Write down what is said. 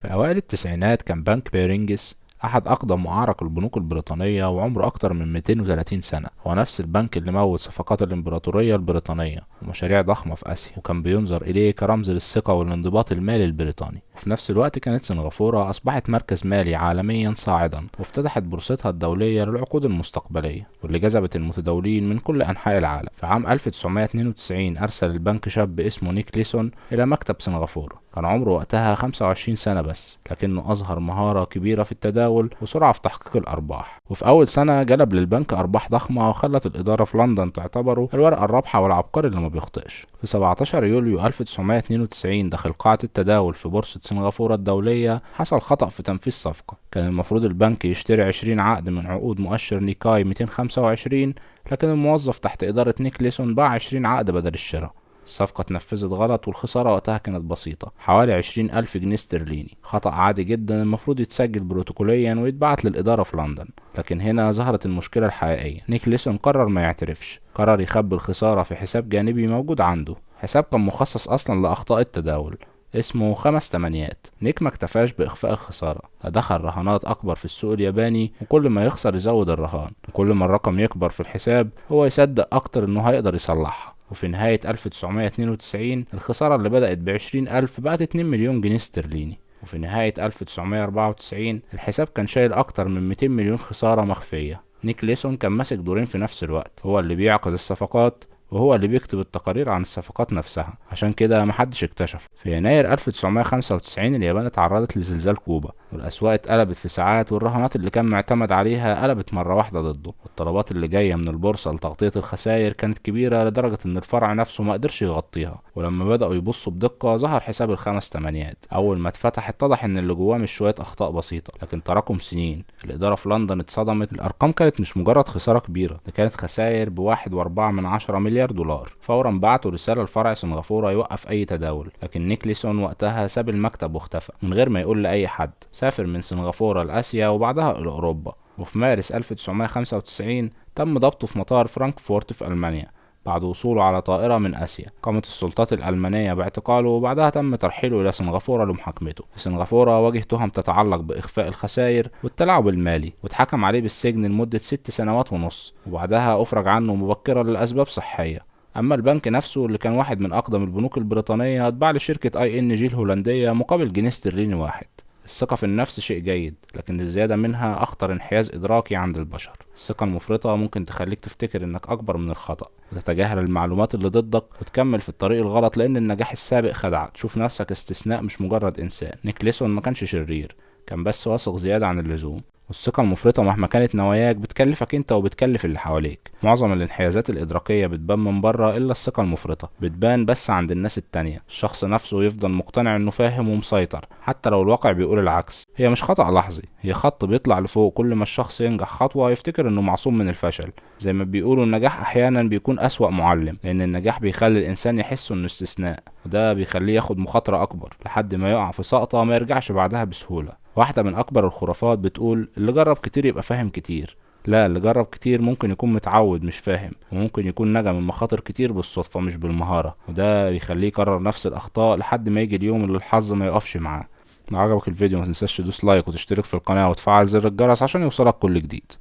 في أوائل التسعينات كان بنك بيرينجس أحد أقدم وأعرق البنوك البريطانية وعمره أكتر من 230 سنة. هو نفس البنك اللي موت صفقات الإمبراطورية البريطانية ومشاريع ضخمة في آسيا، وكان بينظر إليه كرمز للثقة والانضباط المالي البريطاني. وفي نفس الوقت كانت سنغافورة أصبحت مركز مالي عالميا صاعدا، وافتتحت بورصتها الدولية للعقود المستقبلية، واللي جذبت المتداولين من كل أنحاء العالم. في عام 1992 أرسل البنك شاب اسمه نيك ليسون إلى مكتب سنغافورة. كان عمره وقتها 25 سنة بس، لكنه أظهر مهارة كبيرة في التداول وسرعة في تحقيق الأرباح. وفي أول سنة جلب للبنك أرباح ضخمة، وخلت الإدارة في لندن تعتبره الورقة الرابحة والعبقري اللي ما بيخطئش. في 17 يوليو 1992 داخل قاعة التداول في بورصة سنغافورة الدولية حصل خطأ في تنفيذ صفقة. كان المفروض البنك يشتري 20 عقد من عقود مؤشر نيكاي 225، لكن الموظف تحت إدارة نيك ليسون باع 20 عقد بدل الشراء. الصفقة اتنفذت غلط، والخسارة وقتها كانت بسيطة، حوالي 20,000 جنيه استرليني. خطأ عادي جدا المفروض يتسجل بروتوكوليا ويتبعت للإدارة في لندن. لكن هنا ظهرت المشكلة الحقيقية. نيك ليسون قرر ما يعترفش، قرر يخبي الخسارة في حساب جانبي موجود عنده، حساب كان مخصص أصلا لأخطاء التداول اسمه 5 تمانيات. نيك ما اكتفاش بإخفاء الخسارة، دخل رهانات أكبر في السوق الياباني، وكل ما يخسر يزود الرهان، وكل ما الرقم يكبر في الحساب هو يصدق أكتر إنه هيقدر يصلحها. وفي نهاية 1992 الخسارة اللي بدأت ب20,000 بقت 2 مليون جنيه استرليني. وفي نهاية 1994 الحساب كان شايل أكتر من 200 مليون خسارة مخفية. نيك ليسون كان ماسك دورين في نفس الوقت، هو اللي بيعقد الصفقات وهو اللي بيكتب التقارير عن الصفقات نفسها، عشان كده محدش اكتشف. في يناير 1995 اليابان اتعرضت لزلزال كوبا، والأسواق اتقلبت في ساعات، والرهانات اللي كان معتمد عليها قلبت مرة واحدة ضده. والطلبات اللي جاية من البورصة لتغطية الخسائر كانت كبيرة لدرجة إن الفرع نفسه ما قدرش يغطيها. ولما بدأوا يبصوا بدقة ظهر حساب ال5 تمانيات. أول ما اتفتح اتضح إن اللي جواه مش شوية أخطاء بسيطة، لكن تراكم سنين. الإدارة في لندن اتصدمت، الأرقام كانت مش مجرد خسارة كبيرة، ده كانت خسائر ب1.4 مليار دولار. فورا بعتوا رسالة لفرع سنغافورة يوقف أي تداول، لكن نيك ليسون وقتها ساب المكتب واختفى من غير ما يقول لأي حد. سافر من سنغافورة لآسيا وبعدها إلى أوروبا. وفي مارس 1995 تم ضبطه في مطار فرانكفورت في ألمانيا بعد وصوله على طائرة من آسيا. قامت السلطات الألمانية باعتقاله، وبعدها تم ترحيله إلى سنغافورة لمحاكمته. في سنغافورة واجه تهم تتعلق بإخفاء الخسائر والتلاعب المالي، واتحكم عليه بالسجن لمدة 6 سنوات ونص، وبعدها أفرج عنه مبكرا لأسباب صحية. أما البنك نفسه اللي كان واحد من أقدم البنوك البريطانية اتباع لشركة ING الهولندية مقابل جنيه استرليني واحد. الثقة في النفس شيء جيد، لكن الزيادة منها أخطر انحياز إدراكي عند البشر. الثقة المفرطة ممكن تخليك تفتكر إنك أكبر من الخطأ، وتتجاهل المعلومات اللي ضدك، وتكمل في الطريق الغلط لأن النجاح السابق خدعك. تشوف نفسك استثناء مش مجرد إنسان. نيك ليسون ما كانش شرير، كان بس واثق زيادة عن اللزوم. والثقة المفرطة مهما كانت نواياك بتكلفك انت وبتكلف اللي حواليك. معظم الانحيازات الإدراكية بتبان من بره، إلا الثقة المفرطة بتبان بس عند الناس التانية. الشخص نفسه يفضل مقتنع انه فاهم ومسيطر حتى لو الواقع بيقول العكس. هي مش خطأ لحظي، هي خط بيطلع لفوق. كل ما الشخص ينجح خطوة يفتكر انه معصوم من الفشل. زي ما بيقولوا النجاح أحيانا بيكون أسوأ معلم، لأن النجاح بيخلي الإنسان يحس انه استثناء، وده بيخليه ياخد مخاطرة أكبر لحد ما يقع في سقطة ما يرجعش بعدها بسهولة. واحدة من أكبر الخرافات بتقول اللي جرب كتير يبقى فاهم كتير. لا، اللي جرب كتير ممكن يكون متعود مش فاهم، وممكن يكون نجا من مخاطر كتير بالصدفة مش بالمهارة، وده بيخليه يكرر نفس الأخطاء لحد ما يجي اليوم اللي الحظ ما يقفش معاه. لو عجبك الفيديو ما تنساش تدوس لايك وتشترك في القناة وتفعل زر الجرس عشان يوصلك كل جديد.